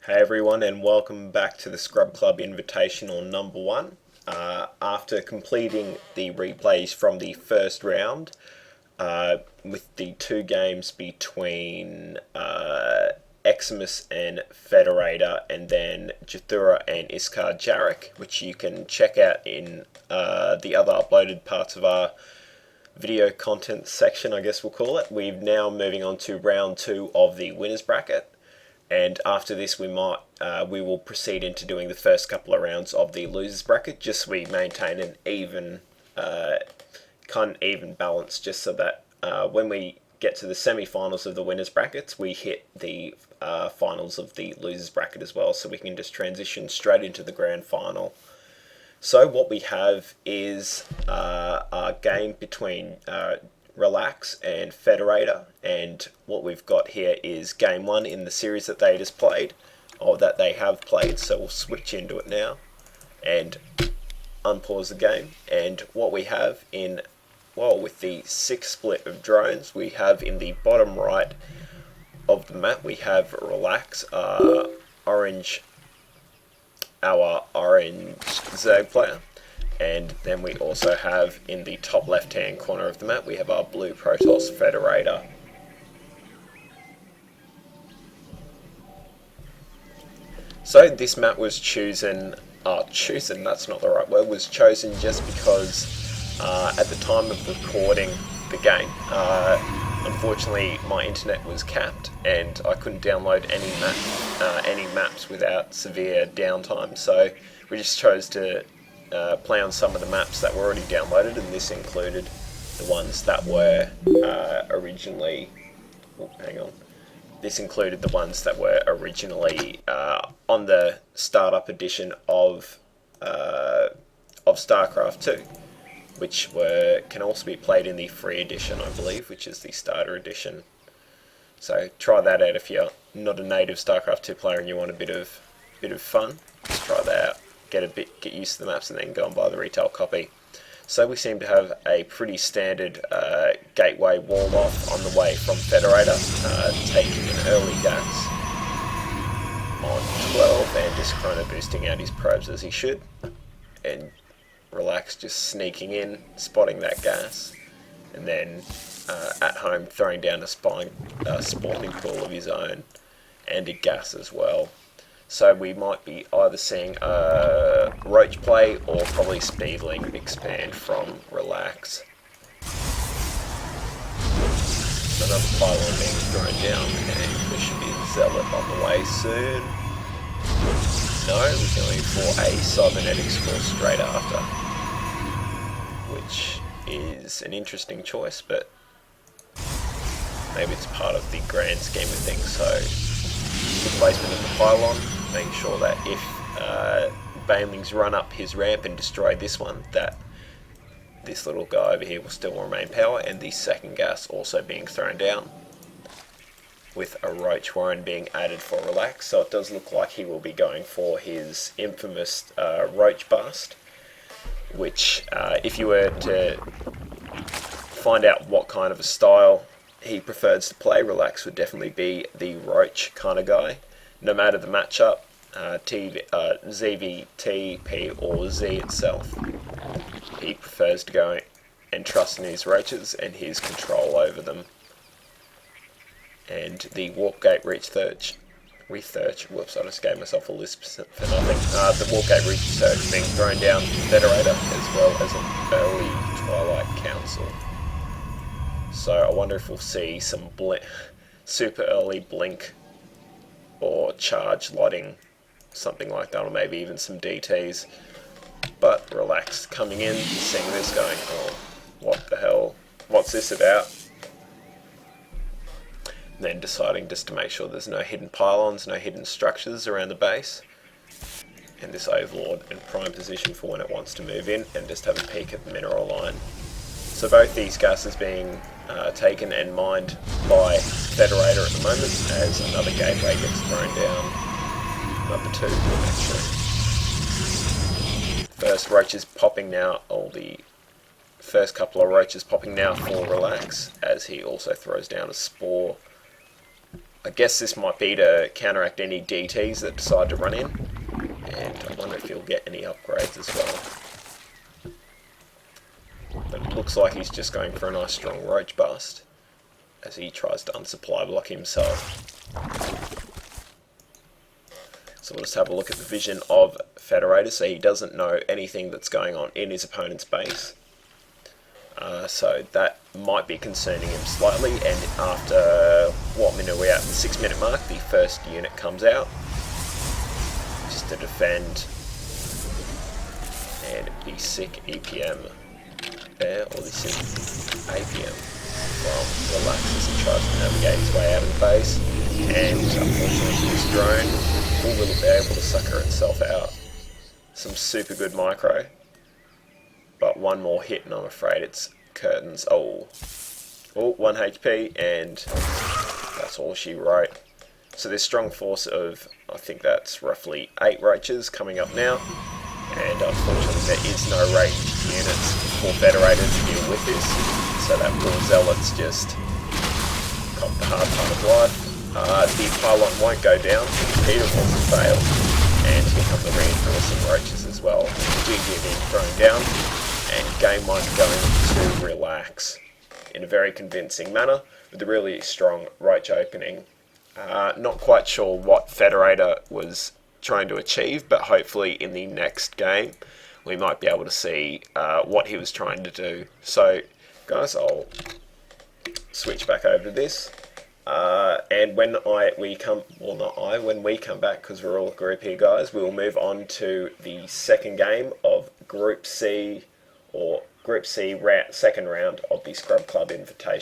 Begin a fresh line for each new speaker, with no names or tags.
Hey everyone, and welcome back to the Scrub Club Invitational number 1. After completing the replays from the first round, with the two games between Eximus and Federator, and then Jathura and Iskar Jarek, which you can check out in the other uploaded parts of our video content section, I guess we'll call it. We're now moving on to round 2 of the winners bracket. And after this, we will proceed into doing the first couple of rounds of the losers bracket, just so we maintain an even balance, just so that when we get to the semi-finals of the winners brackets, we hit the finals of the losers bracket as well, so we can just transition straight into the grand final. So what we have is a game between Relax and Federator, and what we've got here is game 1 in the series that they just played, or that they have played. So we'll switch into it now and unpause the game. And what we have with the 6 split of drones, we have in the bottom right of the map, we have Relax, our orange Zerg player. And then we also have in the top left hand corner of the map, we have our blue Protoss Federator. So this map was chosen, that's not the right word, was chosen just because at the time of recording the game, unfortunately my internet was capped and I couldn't download any maps without severe downtime. So we just chose to play on some of the maps that were already downloaded, and this included the ones that were originally on the startup edition of StarCraft 2, which can also be played in the free edition, I believe, which is the starter edition. So try that out if you're not a native StarCraft 2 player and you want a bit of fun. Just try that out. Get used to the maps, and then go and buy the retail copy. So we seem to have a pretty standard gateway wall off on the way from Federator, taking an early gas on 12 and just kind of boosting out his probes as he should, and Relax just sneaking in, spotting that gas, and then at home throwing down a spawning pool of his own and a gas as well. So we might be either seeing a Roach play or probably Speedling expand from Relax. So another pylon being thrown down, and there should be a Zealot on the way soon. No, we're going for a Cybernetic Scroll straight after, which is an interesting choice, but maybe it's part of the grand scheme of things. So the placement of the pylon, making sure that if Banelings run up his ramp and destroy this one, that this little guy over here will still remain power, and the second gas also being thrown down, with a Roach Warren being added for Relax. So it does look like he will be going for his infamous Roach Bust, which if you were to find out what kind of a style he prefers to play, Relax would definitely be the Roach kind of guy, no matter the matchup, ZVT, P or Z itself. He prefers to go and trust in his Roaches and his control over them. And the Warp Gate Research, whoops, I just gave myself a lisp for nothing. The Warp Gate Research being thrown down Federator, as well as an early Twilight Council. So I wonder if we'll see some super early blink or charge lighting, something like that, or maybe even some DTs. But Relax coming in, seeing this, going, oh, what the hell, what's this about? And then deciding just to make sure there's no hidden pylons, no hidden structures around the base, and this Overlord in prime position for when it wants to move in and just have a peek at the mineral line. So both these gases being taken and mined by Federator at the moment, as another gateway gets thrown down. Number 2, actually. First roaches popping now, the first couple of roaches popping now for Relax, as he also throws down a spore I guess this might be to counteract any DTs that decide to run in. And I wonder if he'll get any upgrades as well. But it looks like he's just going for a nice strong roach bust as he tries to unsupply block himself. So we'll just have a look at the vision of Federator, so he doesn't know anything that's going on in his opponent's base. So that might be concerning him slightly, and after, what minute are we at? The 6 minute mark, the first unit comes out just to defend, and the sick EPM there, or the sick APM, well, relaxes and tries to navigate his way out of the base, and unfortunately this drone will be able to sucker itself out. Some super good micro, but one more hit and I'm afraid it's curtains. Oh, 1 HP, and that's all she wrote. So there's strong force of, I think that's roughly 8 roaches coming up now, and unfortunately there is no ranged units for Federator to deal with this, so that poor Zealot's just got the hard part of life. The pylon won't go down, the Peter also failed, and here come the reinforcing roaches as well. GG being thrown down, and game 1 going to relax in a very convincing manner with a really strong roach opening. Not quite sure what Federator was trying to achieve, but hopefully in the next game we might be able to see what he was trying to do. So guys, I'll switch back over to this, and when we come back, because we're all a group here guys, we will move on to the second game of Group C, or Group C second round of the Scrub Club Invitational.